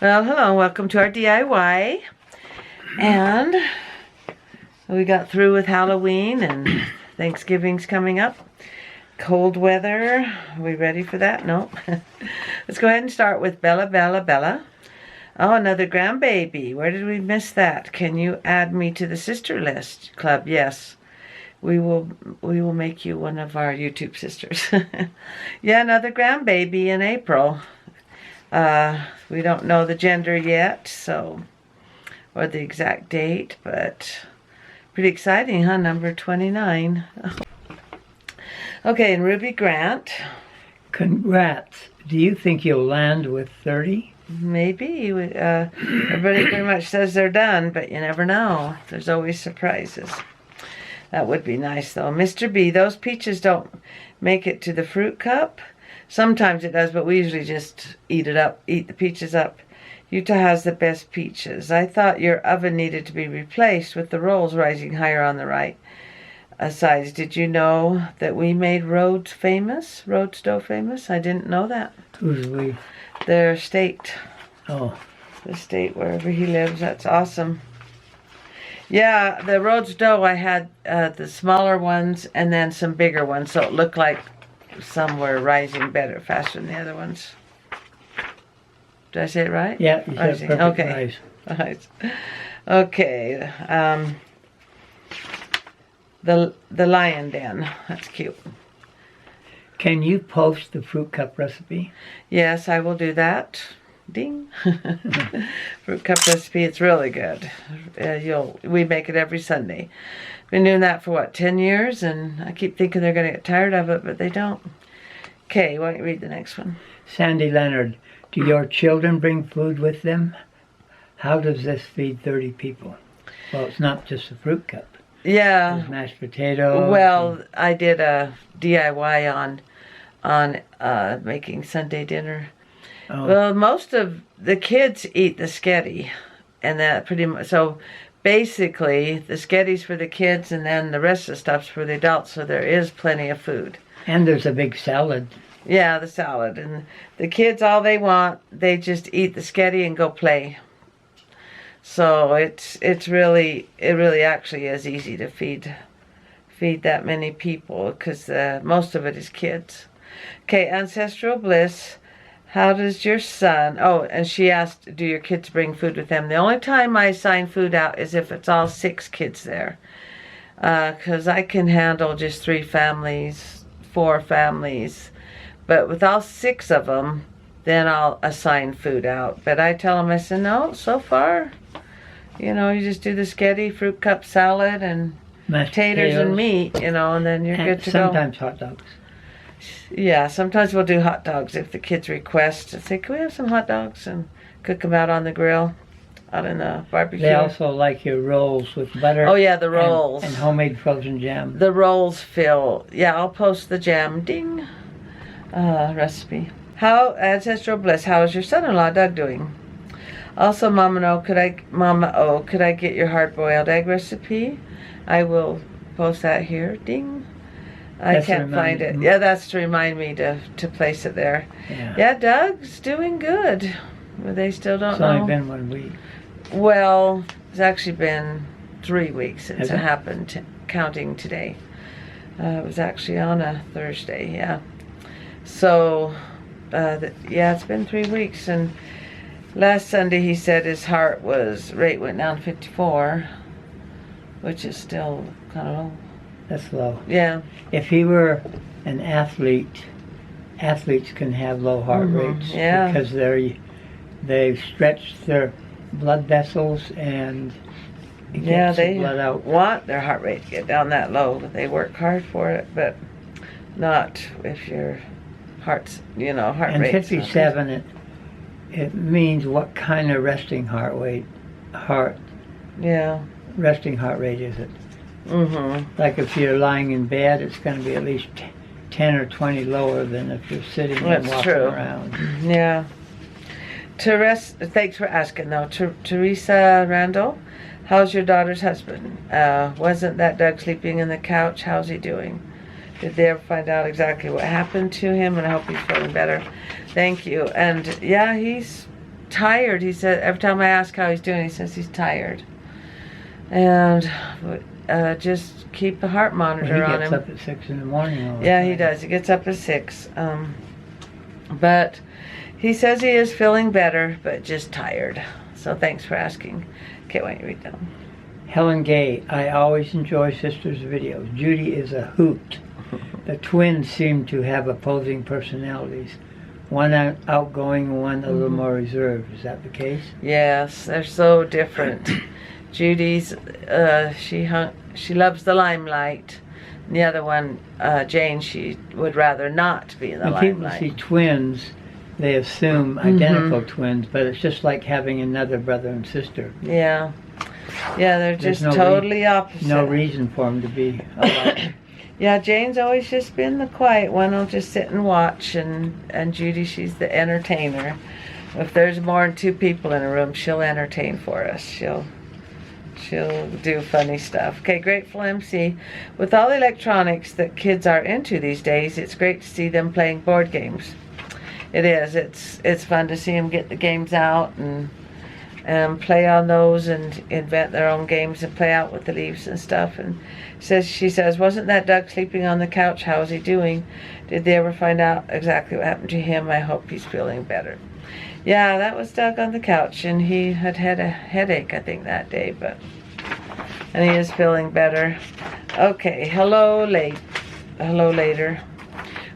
Well, hello, welcome to our DIY. And we got through with Halloween and Thanksgiving's coming up. Cold weather. Are we ready for that? No. Let's go ahead and start with Bella, Bella, Bella. Oh, another grandbaby. Where did we miss that? Can you add me to the sister list club? Yes. We will make you one of our YouTube sisters. Yeah, another grandbaby in April. We don't know the gender yet, so, or the exact date, but pretty exciting, huh? Number 29. Okay, and Ruby Grant. Congrats. Do you think you'll land with 30? Maybe. Everybody pretty much says they're done, but you never know. There's always surprises. That would be nice, though. Mr. B, those peaches don't make it to the fruit cup. Sometimes it does, but we usually just eat it up, eat the peaches up. Utah has the best peaches. I thought your oven needed to be replaced with the rolls rising higher on the right sides. Did you know that we made Rhodes famous? Rhodes dough famous? I didn't know that. Who's we? Their state. Oh. The state wherever he lives. That's awesome. Yeah, the Rhodes dough, I had the smaller ones and then some bigger ones, so it looked like some were rising better, faster than the other ones. Did I say it right? Yeah, you said perfect. Okay. Right. Okay. The lion den. That's cute. Can you post the fruit cup recipe? Yes, I will do that. Ding. Fruit cup recipe. It's really good. We make it every Sunday. Been doing that for what, 10 years, and I keep thinking they're going to get tired of it, but they don't. Okay, why don't you read the next one? Sandy Leonard, do your children bring food with them? How does this feed 30 people? Well, it's not just a fruit cup. Yeah. There's mashed potatoes. Well, I did a DIY on making Sunday dinner. Oh. Well, most of the kids eat the sketty, and that pretty much, so basically the sketty's for the kids and then the rest of the stuff's for the adults, so there is plenty of food. And there's a big salad. Yeah, the salad. And the kids, all they want, they just eat the sketty and go play. So it really actually is easy to feed that many people, because most of it is kids. Okay, Ancestral Bliss. How does your son... Oh, and she asked, do your kids bring food with them? The only time I assign food out is if it's all 6 kids there. Because I can handle just 3 families, 4 families. But with all 6 of them, then I'll assign food out. But I tell them, I said, no, so far, you just do the sketty, fruit cup salad, and mashed taters potatoes, and meat, and then you're good to go. Sometimes hot dogs. Yeah, sometimes we'll do hot dogs if the kids request. I say, can we have some hot dogs, and cook them out on the grill, out in the barbecue. They also like your rolls with butter. Oh yeah, the rolls. And homemade frozen jam. The rolls fill. Yeah, I'll post the jam. Ding. Recipe. How, Ancestral Bliss, how is your son-in-law Doug doing? Also, Momma O, could I get your hard-boiled egg recipe? I will post that here. Ding. I can't find it. Yeah, that's to remind me to place it there. Yeah, Doug's doing good. They still don't know. It's only been 1 week. Well, it's actually been 3 weeks since it happened, counting today. It was actually on a Thursday, yeah. So, yeah, it's been 3 weeks. And last Sunday he said his heart rate went down 54, which is still kind of low. That's low. Yeah. If he were an athlete, athletes can have low heart rates because they've stretched their blood vessels and it gets the blood out. Want their heart rate to get down that low. They work hard for it, but not if your heart's, heart rate. And 57, it means what kind of resting heart rate is it? Mm-hmm. Like if you're lying in bed, it's going to be at least 10 or 20 lower than if you're sitting and walking around. Yeah. Thanks for asking, though. Teresa Randall, how's your daughter's husband? Wasn't that Doug sleeping in the couch? How's he doing? Did they ever find out exactly what happened to him? And I hope he's feeling better. Thank you. And yeah, he's tired. He said, every time I ask how he's doing, he says he's tired. And just keep the heart monitor on him. He gets up at 6 in the morning. Yeah, he does. He gets up at 6. But he says he is feeling better, but just tired. So thanks for asking. Can't wait to read them. Helen Gay, I always enjoy sisters' videos. Judy is a hoot. The twins seem to have opposing personalities. One outgoing, one a little more reserved. Is that the case? Yes, they're so different. Judy's, she loves the limelight. And the other one, Jane, she would rather not be in the limelight. When people see twins, they assume identical twins, but it's just like having another brother and sister. Yeah. Yeah, they're just totally opposite. No reason for them to be alike. Yeah, Jane's always just been the quiet one. I'll just sit and watch, and Judy, she's the entertainer. If there's more than 2 people in a room, she'll entertain for us. She'll do funny stuff. Okay, Grateful MC. With all the electronics that kids are into these days, it's great to see them playing board games. It is. It's fun to see them get the games out and play on those and invent their own games and play out with the leaves and stuff. And she says, wasn't that Doug sleeping on the couch? How is he doing? Did they ever find out exactly what happened to him? I hope he's feeling better. Yeah, that was Doug on the couch, and he had a headache, I think, that day, and he is feeling better. Okay, hello later.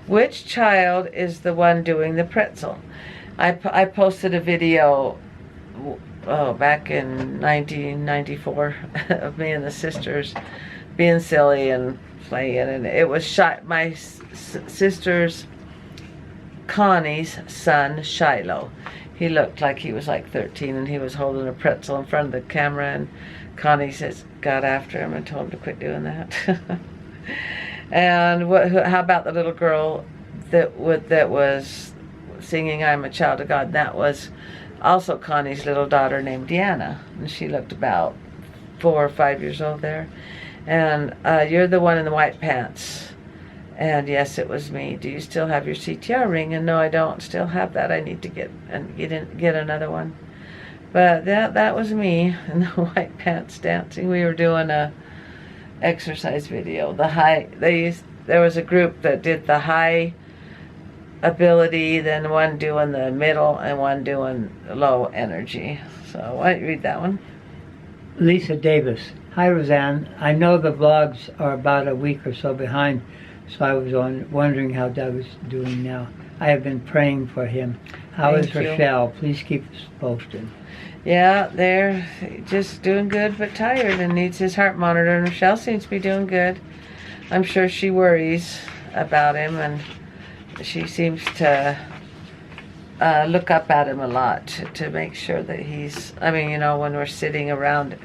Which child is the one doing the pretzel? I posted a video back in 1994 of me and the sisters being silly and playing, and it was my sister's Connie's son, Shiloh. He looked like he was like 13, and he was holding a pretzel in front of the camera, and Connie got after him and told him to quit doing that. And how about the little girl that was singing I'm a Child of God? That was also Connie's little daughter named Deanna, and she looked about 4 or 5 years old there. And you're the one in the white pants. And yes, it was me. Do you still have your CTR ring? And no, I don't still have that. I need to get another one. But that was me in the white pants dancing. We were doing a exercise video. There was a group that did the high ability, then one doing the middle, and one doing low energy. So why don't you read that one? Lisa Davis. Hi, Roseanne. I know the vlogs are about a week or so behind, so I was wondering how Doug is doing now. I have been praying for him. How is Rochelle? Please keep us posted. Yeah, they're just doing good but tired and needs his heart monitor. And Rochelle seems to be doing good. I'm sure she worries about him, and she seems to look up at him a lot to make sure that he's, when we're sitting around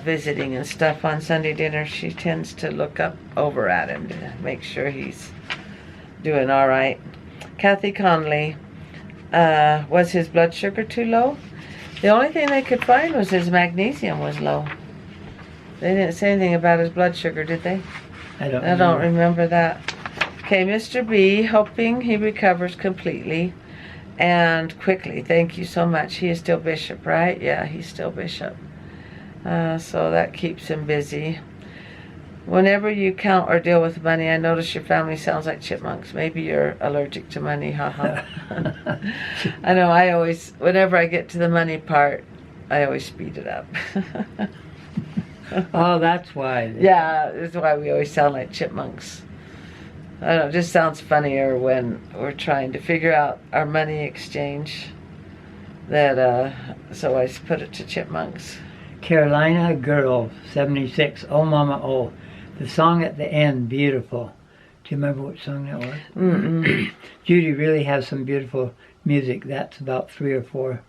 visiting and stuff on Sunday dinner, she tends to look over at him to make sure he's doing all right. Kathy Conley, was his blood sugar too low? The only thing they could find was his magnesium was low. They didn't say anything about his blood sugar, did they? I don't remember that. Okay, Mr. B, hoping he recovers completely and quickly. Thank you so much. He is still Bishop, right? Yeah, he's still Bishop. So that keeps him busy. Whenever you count or deal with money, I notice your family sounds like chipmunks. Maybe you're allergic to money, haha. I know, whenever I get to the money part, I always speed it up. Oh, that's why. Yeah, that's why we always sound like chipmunks. I don't know, it just sounds funnier when we're trying to figure out our money exchange. So I put it to chipmunks. Carolina Girl, 76, Oh Momma O. The song at the end, beautiful. Do you remember what song that was? Mm-mm. Judy really has some beautiful music. That's about 3 or 4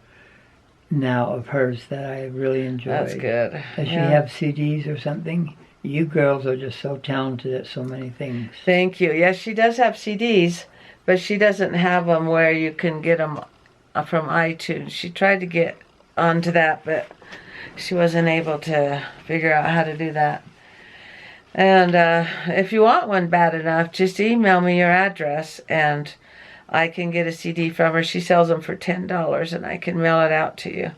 now of hers that I really enjoy. That's good. Does she have CDs or something? You girls are just so talented at so many things. Thank you. Yes, she does have CDs, but she doesn't have them where you can get them from iTunes. She tried to get onto that, but she wasn't able to figure out how to do that. And if you want one bad enough, just email me your address and I can get a CD from her. She sells them for $10 and I can mail it out to you.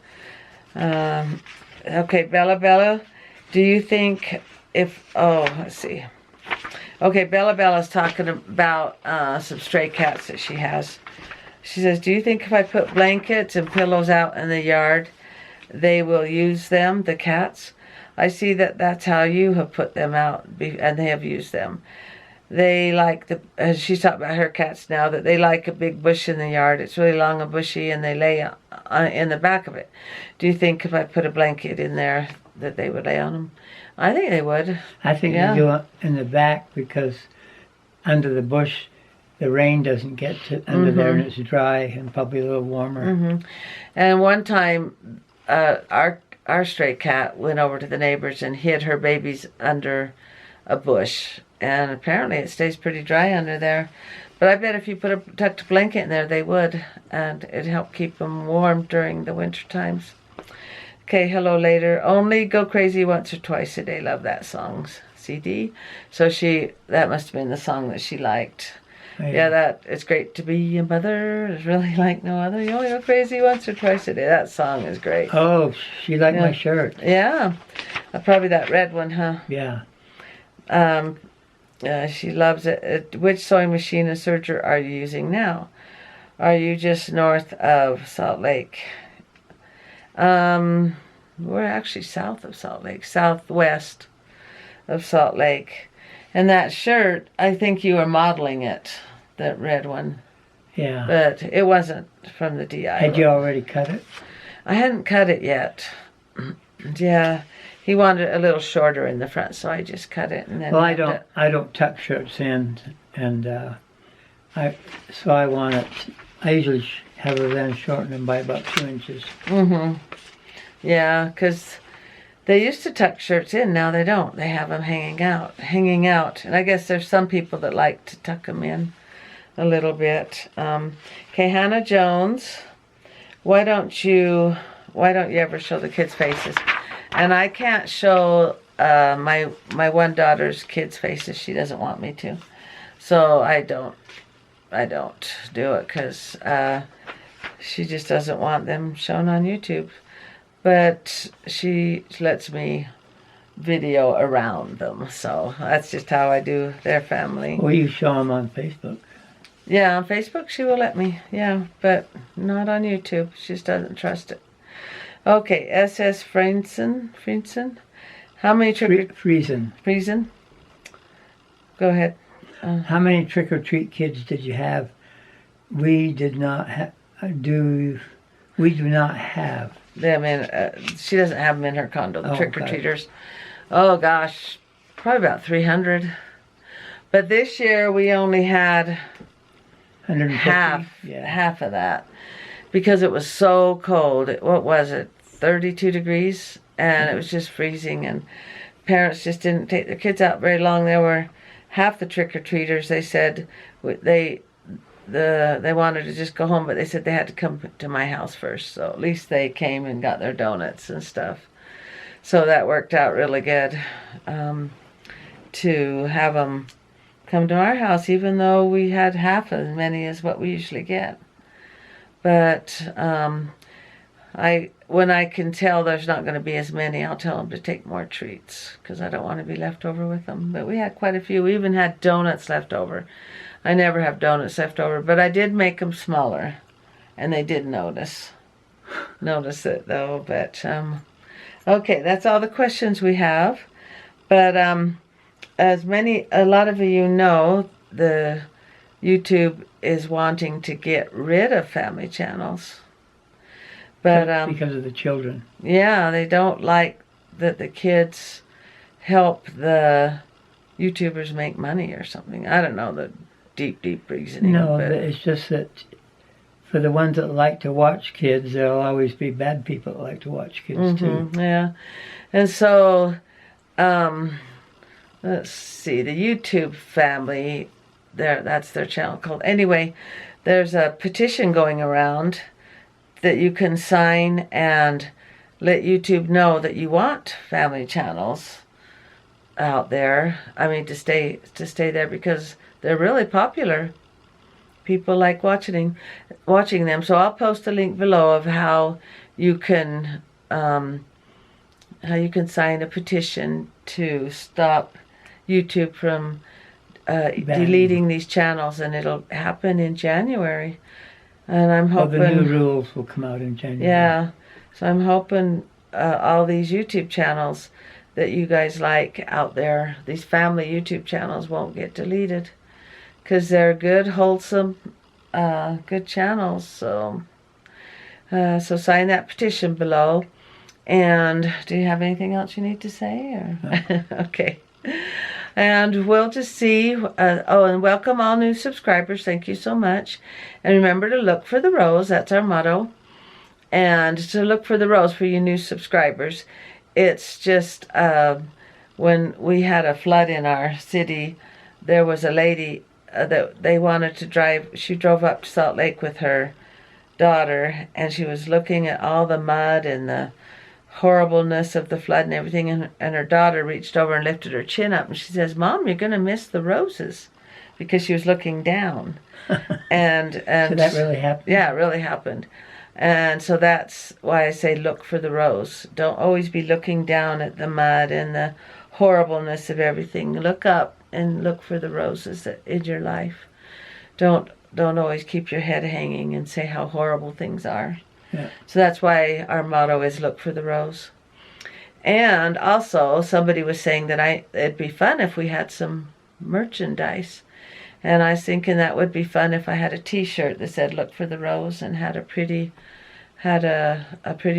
Okay, Bella, do you think let's see. Okay, Bella's talking about some stray cats that she has. She says, do you think if I put blankets and pillows out in the yard, they will use them, the cats? I see that's how you have put them out, and they have used them. They like she's talking about her cats now, that they like a big bush in the yard. It's really long and bushy, and they lay in the back of it. Do you think if I put a blanket in there that they would lay on them? I think they would. I think they do it in the back because under the bush, the rain doesn't get to under there, and it's dry and probably a little warmer. And one time, our stray cat went over to the neighbors and hid her babies under a bush. And apparently it stays pretty dry under there. But I bet if you put a tucked blanket in there, they would. And it'd help keep them warm during the winter times. Okay, hello later. Only go crazy once or twice a day. Love that song's CD. So that must have been the song that she liked. Yeah, it's great to be a mother. It's really like no other. You only go crazy once or twice a day. That song is great. Oh, she liked my shirt. Yeah. Probably that red one, huh? Yeah. She loves it. Which sewing machine and serger are you using now? Are you just north of Salt Lake? We're actually south of Salt Lake. Southwest of Salt Lake. And that shirt, I think you were modeling it, that red one. Yeah. But it wasn't from the DI. Had you already cut it? I hadn't cut it yet. Yeah. He wanted it a little shorter in the front, so I just cut it. And then well, I don't tuck shirts in, and I usually have her then shorten them by about 2 inches. Yeah, because they used to tuck shirts in, now they don't. They have them hanging out. And I guess there's some people that like to tuck them in a little bit. Okay, Hannah Jones, why don't you ever show the kids' faces? And I can't show my one daughter's kids' faces. She doesn't want me to, so I don't do it because she just doesn't want them shown on YouTube. But she lets me video around them, so that's just how I do their family. Well, you show them on Facebook. Yeah, on Facebook she will let me, yeah, but not on YouTube. She just doesn't trust it. Okay, SS Friesen. How many Friesen. Go ahead. How many trick-or-treat kids did you have? We do not have them she doesn't have them in her condo, the trick-or-treaters. Okay. Oh gosh, probably about 300. But this year we only had 150? half of that. Because it was so cold. What was it? 32 degrees? And it was just freezing. And parents just didn't take their kids out very long. There were half the trick-or-treaters, they said, they wanted to just go home, but they said they had to come to my house first. So at least they came and got their donuts and stuff. So that worked out really good to have them come to our house, even though we had half as many as what we usually get. But when I can tell there's not going to be as many, I'll tell them to take more treats because I don't want to be left over with them. But we had quite a few. We even had donuts left over. I never have donuts left over, but I did make them smaller, and they did notice it though. But okay, that's all the questions we have. But a lot of you know, the YouTube is wanting to get rid of family channels. But because of the children. Yeah, they don't like that the kids help the YouTubers make money or something. I don't know the deep reasoning. No, but it's just that for the ones that like to watch kids, there'll always be bad people that like to watch kids too. Yeah, and so let's see, the YouTube family, that's their channel called. Anyway, there's a petition going around that you can sign and let YouTube know that you want family channels out there. I mean, to stay there because they're really popular. people like watching them. So I'll post a link below of how you can sign a petition to stop YouTube from deleting these channels, and it'll happen in January. And I'm hoping the new rules will come out in January. Yeah, so I'm hoping all these YouTube channels that you guys like out there, these family YouTube channels, won't get deleted, because they're good, wholesome, good channels. So sign that petition below. And do you have anything else you need to say? Or? No. Okay. And we'll just see. And welcome all new subscribers. Thank you so much. And remember to look for the rose. That's our motto. And to look for the rose for you new subscribers. It's just when we had a flood in our city, there was a lady that they wanted to drive. She drove up to Salt Lake with her daughter, and she was looking at all the mud and the horribleness of the flood and everything, and her daughter reached over and lifted her chin up, and she says, "Mom, you're going to miss the roses," because she was looking down. and so that really happened? Yeah, it really happened. And so that's why I say look for the rose. Don't always be looking down at the mud and the horribleness of everything. Look up and look for the roses in your life. Don't always keep your head hanging and say how horrible things are. Yeah. So that's why our motto is look for the rose. And also, somebody was saying that it'd be fun if we had some merchandise. And I was thinking that would be fun if I had a T-shirt that said "Look for the Rose" and had a pretty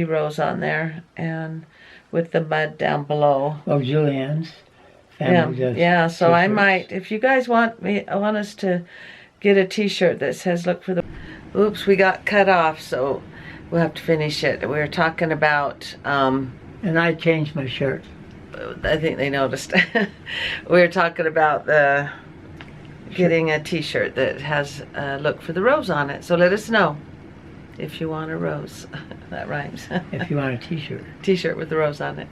rose on there, and with the mud down below. Oh, Julianne's family does. Yeah. So T-shirts. I might, if you guys want us to get a T-shirt that says "Look for the." Oops, we got cut off, so we'll have to finish it. We were talking about. And I changed my shirt. I think they noticed. We were talking about getting a T-shirt that has "Look for the Rose" on it. So let us know if you want a rose. That rhymes. If you want a T-shirt. T-shirt with the rose on it.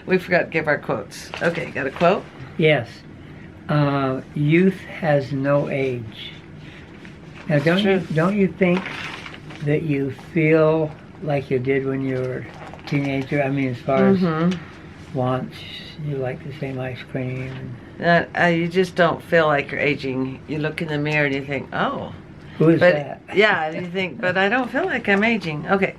We forgot to give our quotes. Okay, got a quote? Yes. Youth has no age. Now, don't you think that you feel like you did when you were a teenager? I mean, as far as wants, you like the same ice cream. You just don't feel like you're aging. You look in the mirror and you think, oh. Who is that? Yeah, you think, but I don't feel like I'm aging. Okay.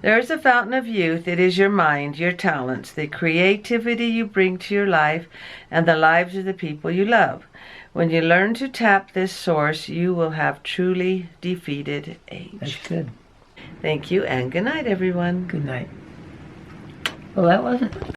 There is a fountain of youth. It is your mind, your talents, the creativity you bring to your life, and the lives of the people you love. When you learn to tap this source, you will have truly defeated age. That's good. Thank you, and good night, everyone. Good night. Well, that wasn't